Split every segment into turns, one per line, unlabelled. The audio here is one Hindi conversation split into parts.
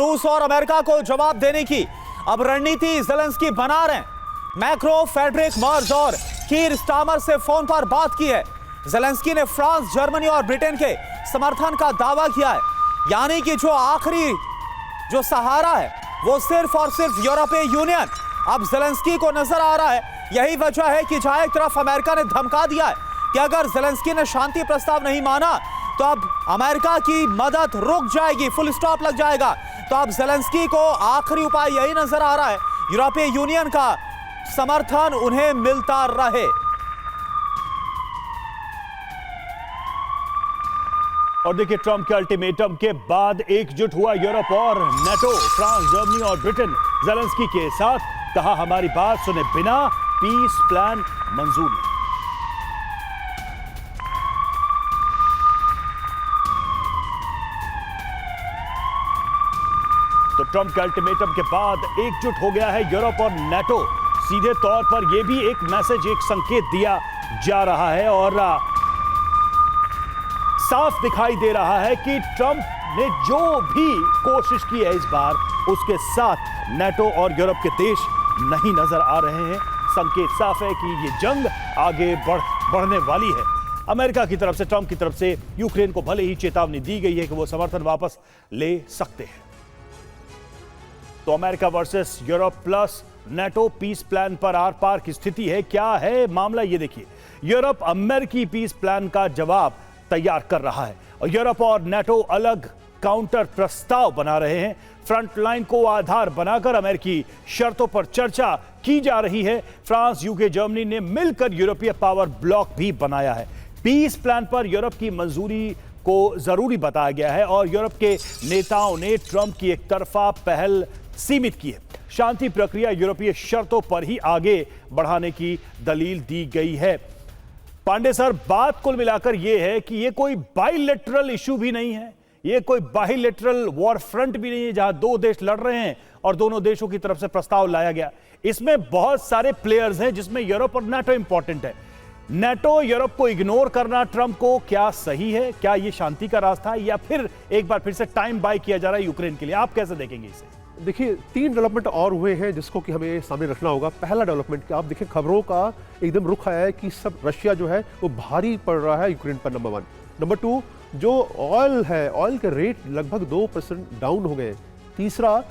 रूस और अमेरिका को जवाब देने की अब रणनीति ज़ेलेंस्की बना रहे हैं। मैक्रो, फेडरिक मर्ज और कीर स्टामर से फोन पर बात की है। ज़ेलेंस्की ने फ्रांस, जर्मनी और ब्रिटेन के समर्थन का दावा किया है, यानी कि जो आखिरी जो सहारा है वो सिर्फ और सिर्फ यूरोपीय यूनियन अब ज़ेलेंस्की को नजर आ रहा है। यही वजह है कि जहां एक तरफ अमेरिका ने धमका दिया है कि अगर ज़ेलेंस्की ने शांति प्रस्ताव नहीं माना तो अब अमेरिका की मदद रुक जाएगी, फुल स्टॉप लग जाएगा। तो अब ज़ेलेंस्की को आखिरी उपाय यही नजर आ रहा है, यूरोपीय यूनियन का समर्थन उन्हें मिलता रहे।
और देखिए, ट्रंप के अल्टीमेटम के बाद एकजुट हुआ यूरोप और नेटो। फ्रांस, जर्मनी और ब्रिटेन ज़ेलेंस्की के साथ, कहा हमारी बात सुने बिना पीस प्लान मंजूर नहीं। तो ट्रंप के अल्टीमेटम के बाद एकजुट हो गया है यूरोप और नेटो। सीधे तौर पर यह भी एक मैसेज, एक संकेत दिया जा रहा है और साफ दिखाई दे रहा है कि ट्रंप ने जो भी कोशिश की है इस बार, उसके साथ नेटो और यूरोप के देश नहीं नजर आ रहे हैं। संकेत साफ है कि ये जंग आगे बढ़ने वाली है। अमेरिका की तरफ से, ट्रंप की तरफ से यूक्रेन को भले ही चेतावनी दी गई है कि वो समर्थन वापस ले सकते हैं। तो America versus Europe plus NATO peace plan पर आर पार की स्थिति है। क्या है मामला, ये देखिए। यूरोप अमेरिकी पीस प्लान का जवाब तैयार कर रहा है और यूरोप और नेटो अलग काउंटर प्रस्ताव बना रहे हैं। फ्रंटलाइन को आधार बनाकर अमेरिकी शर्तों पर चर्चा की जा रही है। फ्रांस, यूके, जर्मनी ने मिलकर यूरोपीय पावर ब्लॉक भी बनाया है। पीस प्लान पर यूरोप की मंजूरी को जरूरी बताया गया है और यूरोप के नेताओं ने ट्रंप की एक तरफा पहल सीमित की है। शांति प्रक्रिया यूरोपीय शर्तों पर ही आगे बढ़ाने की दलील दी गई है। पांडे सर, बात कुल मिलाकर यह है कि यह कोई बाइलेटरल इशू भी नहीं है, यह कोई बाइलेटरल वॉर फ्रंट भी नहीं है जहां दो देश लड़ रहे हैं और दोनों देशों की तरफ से प्रस्ताव लाया गया। इसमें बहुत सारे प्लेयर्स हैं जिसमें यूरोप और नेटो इंपॉर्टेंट है। नेटो यूरोप को इग्नोर करना ट्रंप को क्या सही है? क्या यह शांति का रास्ता है या फिर एक बार फिर से टाइम बाय किया जा रहा है यूक्रेन के लिए? आप कैसे देखेंगे इसे?
देखिए, 3 डेवलपमेंट और हुए हैं जिसको कि हमें सामने रखना होगा। पहला डेवलपमेंट कि आप देखिए, खबरों का एकदम रुख आया है कि सब रशिया जो है वो भारी पड़ रहा है यूक्रेन पर, नंबर 1। नंबर 2, जो ऑयल है, ऑयल के रेट लगभग 2% डाउन हो गए। तीसरा,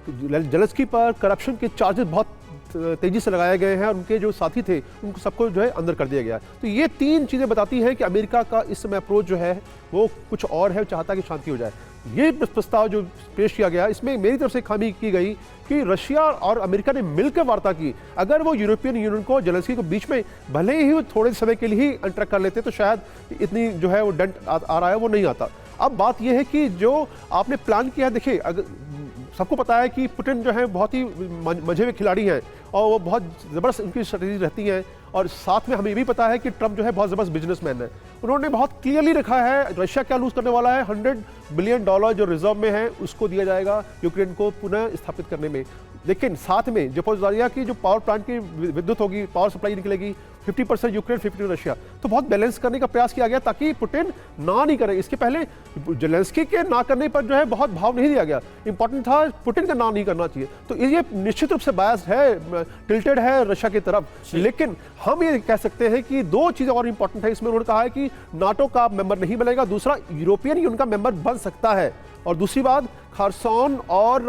ज़ेलेंस्की पर करप्शन के चार्जेस बहुत तेजी से लगाए गए हैं और उनके जो साथी थे उनको सबको जो है अंदर कर दिया गया। तो ये 3 चीज़ें बताती हैं कि अमेरिका का इस समय अप्रोच जो है वो कुछ और है, चाहता है कि शांति हो जाए। ये प्रस्ताव जो पेश किया गया, इसमें मेरी तरफ से खामी की गई कि रशिया और अमेरिका ने मिलकर वार्ता की। अगर वो यूरोपियन यूनियन को, ज़ेलेंस्की को बीच में भले ही थोड़े समय के लिए ही इंटरेक्ट कर लेते तो शायद इतनी जो है वो डंट आ रहा है वो नहीं आता। अब बात यह है कि जो आपने प्लान किया है, देखिए, अगर सबको पता है कि पुतिन जो है बहुत ही मजे हुए खिलाड़ी हैं और वो बहुत ज़बरदस्त उनकी स्ट्रेटजी रहती है। और साथ में हमें ये भी पता है कि ट्रंप जो है बहुत ज़बरदस्त बिजनेसमैन है। उन्होंने बहुत क्लियरली रखा है रशिया क्या लूज करने वाला है। $100 बिलियन जो रिजर्व में है उसको दिया जाएगा यूक्रेन को पुनः स्थापित करने में। लेकिन साथ में ज़पोरिज़िया की जो पावर प्लांट की विद्युत होगी, पावर सप्लाई निकलेगी, 50% यूक्रेन, 50% रशिया। तो बहुत बैलेंस करने का प्रयास किया गया ताकि पुतिन ना नहीं करे। इसके पहले ज़ेलेंस्की के ना करने पर जो है बहुत भाव नहीं दिया गया, इंपॉर्टेंट था पुतिन का ना नहीं करना चाहिए। तो ये निश्चित रूप से बायस्ड है, टिल्टेड है रशिया की तरफ। लेकिन हम ये कह सकते हैं कि 2 चीज़ें और इंपॉर्टेंट है इसमें। उन्होंने कहा है कि नाटो का मेंबर नहीं बनेगा, दूसरा यूरोपियन यूनियन का मेंबर बन सकता है, और दूसरी बात खारसोन और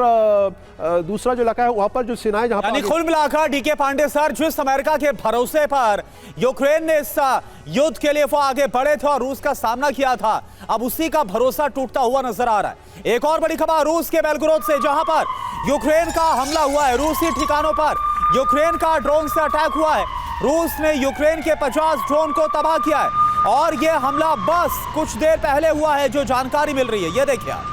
दूसरा जो इलाका है वहां पर जो सेनाएं जहां
यानी कुल मिलाकर डीके पांडे सर, जिस अमेरिका के भरोसे पर यूक्रेन ने इस युद्ध के लिए वो आगे बढ़े थे और रूस का सामना किया था, अब उसी का भरोसा टूटता हुआ नजर आ रहा है। एक और बड़ी खबर रूस के बेलग्रोद से, जहां पर यूक्रेन का हमला हुआ है। रूसी ठिकानों पर यूक्रेन का ड्रोन से अटैक हुआ है। रूस ने यूक्रेन के 50 ड्रोन को तबाह किया है और यह हमला बस कुछ देर पहले हुआ है, जो जानकारी मिल रही है। यह देखिए आप।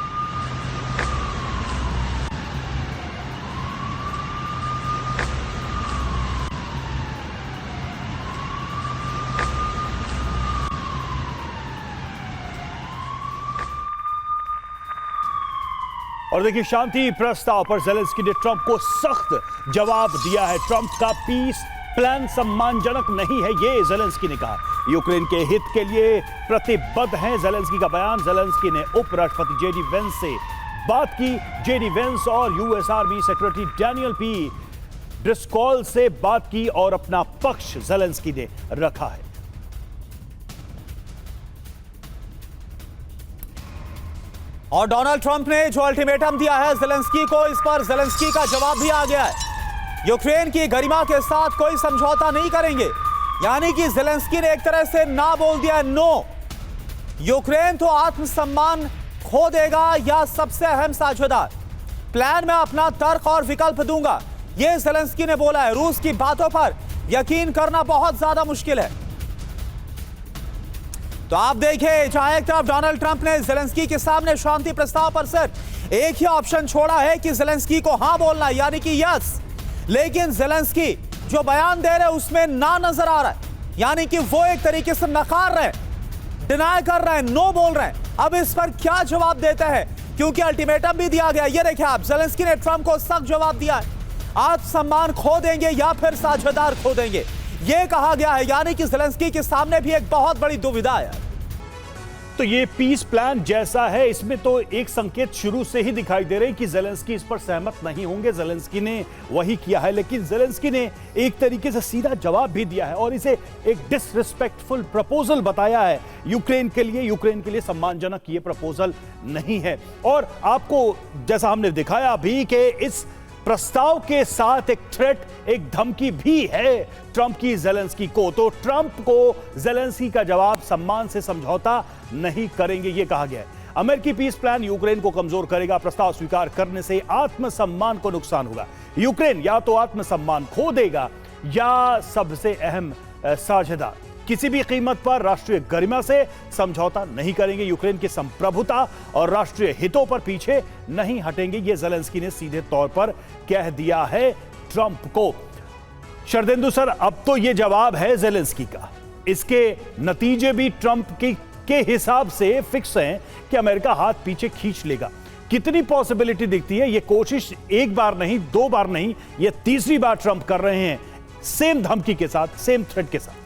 और देखिए, शांति प्रस्ताव पर ज़ेलेंस्की ने ट्रंप को सख्त जवाब दिया है। ट्रंप का पीस प्लान सम्मानजनक नहीं है, ये ज़ेलेंस्की ने कहा। यूक्रेन के हित के लिए प्रतिबद्ध हैं, ज़ेलेंस्की का बयान। ज़ेलेंस्की ने उपराष्ट्रपति जेडी वेंस से बात की जेडी वेंस और US army secretary Daniel P Driscoll से बात की और अपना पक्ष ज़ेलेंस्की ने रखा है।
और डोनाल्ड ट्रंप ने जो अल्टीमेटम दिया है ज़ेलेंस्की को, इस पर ज़ेलेंस्की का जवाब भी आ गया है। यूक्रेन की गरिमा के साथ कोई समझौता नहीं करेंगे, यानी कि ज़ेलेंस्की ने एक तरह से ना बोल दिया, नो। यूक्रेन तो आत्मसम्मान खो देगा या सबसे अहम साझेदार प्लान में अपना तर्क और विकल्प दूंगा, यह ज़ेलेंस्की ने बोला है। रूस की बातों पर यकीन करना बहुत ज्यादा मुश्किल है। तो आप देखिए, जहां एक तरफ डोनाल्ड ट्रंप ने ज़ेलेंस्की के सामने शांति प्रस्ताव पर सिर्फ एक ही ऑप्शन छोड़ा है कि ज़ेलेंस्की को हां बोलना, यानी कि यस, लेकिन ज़ेलेंस्की जो बयान दे रहे हैं उसमें ना नजर आ रहा है, यानी कि वो एक तरीके से नकार रहे हैं, डिनाई कर रहे हैं, नो बोल रहे हैं। अब इस पर क्या जवाब देते हैं, क्योंकि अल्टीमेटम भी दिया गया। ये देखिए आप, ज़ेलेंस्की ने ट्रंप को सख्त जवाब दिया है, आत्मसम्मान खो देंगे या फिर साझेदार खो देंगे, यह कहा गया है। यानी कि ज़ेलेंस्की के सामने भी एक बहुत बड़ी दुविधा है।
तो ये पीस प्लान जैसा है, इसमें तो एक संकेत शुरू से ही दिखाई दे रहे कि ज़ेलेंस्की इस पर सहमत नहीं होंगे। ज़ेलेंस्की ने वही किया है, लेकिन ज़ेलेंस्की ने एक तरीके से सीधा जवाब भी दिया है और इसे एक डिसरिस्पेक्टफुल प्रपोजल बताया है यूक्रेन के लिए। यूक्रेन के लिए सम्मानजनक ये प्रपोजल नहीं है। और आपको जैसा हमने दिखाया अभी कि इस प्रस्ताव के साथ एक थ्रेट, एक धमकी भी है ट्रंप की ज़ेलेंस्की को। तो ट्रंप को ज़ेलेंस्की का जवाब सम्मान से समझौता नहीं करेंगे, यह कहा गया है। अमेरिकी पीस प्लान यूक्रेन को कमजोर करेगा, प्रस्ताव स्वीकार करने से आत्मसम्मान को नुकसान होगा। यूक्रेन या तो आत्मसम्मान खो देगा या सबसे अहम साझेदार किसी भी कीमत पर राष्ट्रीय गरिमा से समझौता नहीं करेंगे। यूक्रेन की संप्रभुता और राष्ट्रीय हितों पर पीछे नहीं हटेंगे, यह ज़ेलेंस्की ने सीधे तौर पर कह दिया है ट्रंप को। शरदेंदु सर, अब तो यह जवाब है ज़ेलेंस्की का, इसके नतीजे भी ट्रंप के हिसाब से फिक्स हैं कि अमेरिका हाथ पीछे खींच लेगा। कितनी पॉसिबिलिटी दिखती है? यह कोशिश एक बार नहीं, दो बार नहीं, यह तीसरी बार ट्रंप कर रहे हैं, सेम धमकी के साथ, सेम थ्रेट के साथ।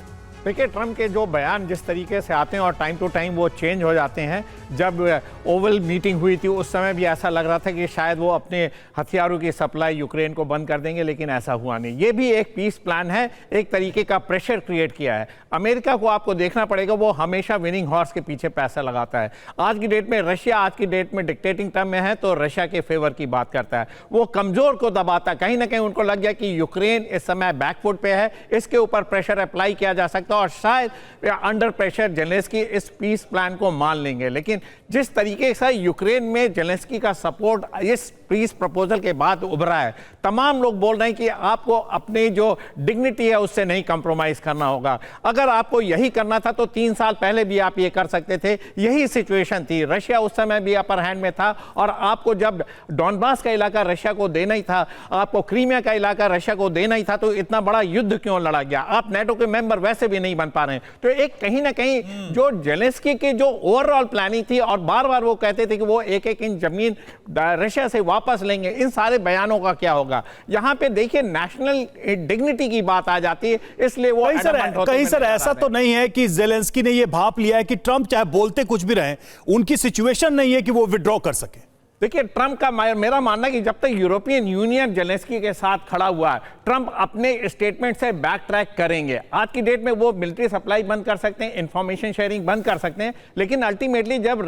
देखिए, ट्रंप के जो बयान जिस तरीके से आते हैं और टाइम टू टाइम वो चेंज हो जाते हैं। जब ओवल मीटिंग हुई थी उस समय भी ऐसा लग रहा था कि शायद वो अपने हथियारों की सप्लाई यूक्रेन को बंद कर देंगे, लेकिन ऐसा हुआ नहीं। ये भी एक पीस प्लान है, एक तरीके का प्रेशर क्रिएट किया है। अमेरिका को आपको देखना पड़ेगा, वो हमेशा विनिंग हॉर्स के पीछे पैसा लगाता है। आज की डेट में रशिया आज की डेट में डिक्टेटिंग टर्म में है तो रशिया के फेवर की बात करता है, वो कमजोर को दबाता है। कहीं ना कहीं उनको लग गया कि यूक्रेन इस समय बैकफुट पे है, इसके ऊपर प्रेशर अप्लाई किया जा सकता है और शायद अंडर प्रेशर ज़ेलेंस्की इस पीस प्लान को मान लेंगे। लेकिन जिस तरीके से यूक्रेन में ज़ेलेंस्की का सपोर्ट इस पीस प्रपोजल के बाद उभरा है, तमाम लोग बोल रहे हैं कि आपको अपनी जो डिग्निटी है उससे नहीं कॉम्प्रोमाइज करना होगा। अगर आपको यही करना था तो 3 साल पहले भी आप ये कर सकते थे, यही सिचुएशन थी। रशिया उस समय भी अपर हैंड में था और आपको जब डॉनबास का इलाका रशिया को देना ही था, आपको क्रीमिया का इलाका रशिया को देना ही था, तो इतना बड़ा युद्ध क्यों लड़ा गया? आप नेटो के मेंबर वैसे भी नहीं बन पा रहे हैं। तो एक कहीं ना कहीं जो ज़ेलेंस्की की जो ओवरऑल प्लानिंग थी, और बार बार वो कहते थे कि वो एक एक इंच जमीन रशिया से वापस लेंगे, इन सारे बयानों का क्या होगा? यहां पे देखिए नेशनल डिग्निटी की बात आ जाती है, इसलिए वो
कहीं सर ऐसा तो नहीं है कि ज़ेलेंस्की ने ये भाप लिया है कि ट्रंप चाहे बोलते कुछ भी रहे, उनकी सिचुएशन नहीं है कि वो विड्रॉ कर सके।
देखिए, ट्रंप का मेरा मानना है कि जब तक यूरोपियन यूनियन ज़ेलेंस्की के साथ खड़ा हुआ है, ट्रंप अपने स्टेटमेंट से बैक ट्रैक करेंगे। आज की डेट में वो मिलिट्री सप्लाई बंद कर सकते हैं, इंफॉर्मेशन शेयरिंग बंद कर सकते हैं, लेकिन अल्टीमेटली जब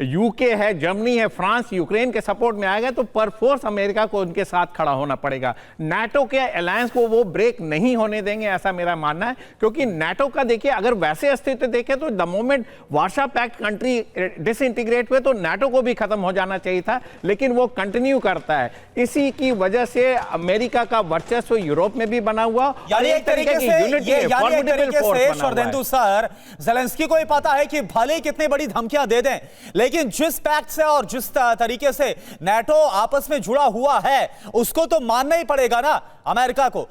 यूके है, जर्मनी है, फ्रांस यूक्रेन के सपोर्ट में आएगा तो पर फोर्स अमेरिका को उनके साथ खड़ा होना पड़ेगा। नाटो के अलायंस को वो ब्रेक नहीं होने देंगे, ऐसा मेरा मानना है। क्योंकि नाटो का देखिए, अगर वैसे अस्तित्व देखें तो the moment Warsaw Pact country disintegrate हुए तो नाटो को भी खत्म हो जाना चाहिए था, लेकिन वो कंटिन्यू करता है। इसी की वजह से अमेरिका का वर्चस्व यूरोप में भी बना हुआ,
यानी एक तरीके से शरदेंदु सर, ज़ेलेंस्की को ही पता है कि भले कितनी बड़ी धमकियां दे दें, लेकिन जिस पैक्ट से और जिस तरीके से नाटो आपस में जुड़ा हुआ है उसको तो मानना ही पड़ेगा ना अमेरिका को।